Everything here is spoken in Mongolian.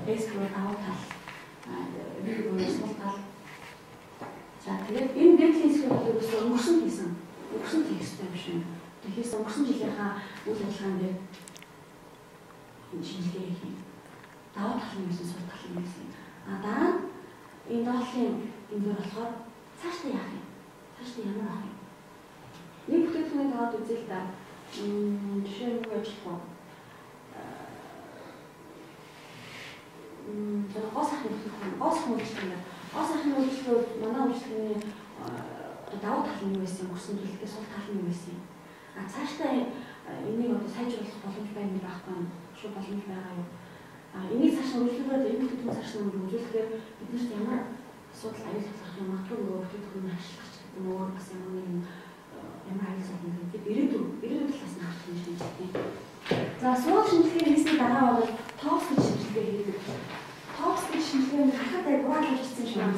Facebook даваа тал видео сул тал. За тэгээд энэ дэвтлийн хэсгийг бол өнгөрсөн хийсэн тексттэй юм шиг. Тэгэхээр өнгөрсөн жилийнхаа үйл ажиллагаан дээр шинжилгээ хийх. Даваа талын юмсан сул талын юмсан. Дараа нь энэ доолын энэ дөр болохоор цаашдаа яах юм? Цаашдаа ямар авах юм? Нэг бүтээгдэхүүнийг таваад үзэл та жишээ нь юу ажиллах вэ? Гос ахын үйлчлэгүүд манай үйлчлэгний даваа талын юм байсан, өнгөрсөн жилдээ сул талын юм байсан. Цаашдаа энийг одоо сайжруулах боломж байна уу байхгүй нь шууд боломж байгаа юу? Энийг цааш нь үйлчлэгүүд энэ бүтээгдэхүүн цааш нь үзүүлэхээр биднэрт ямар асуудал аюул болох юм магадгүй нөгөө бүтээгдэхүүн ашиглах нөгөө бас ямар аюул болох юм бид ирээдүйн талаас нь харах юм шиг байна. За суух шинжилгээ хийсний дараа бол токс гэж шинжилгээ хийдэг. Токс гэж шинжилгээ харахад аюул болж ирсэн юм.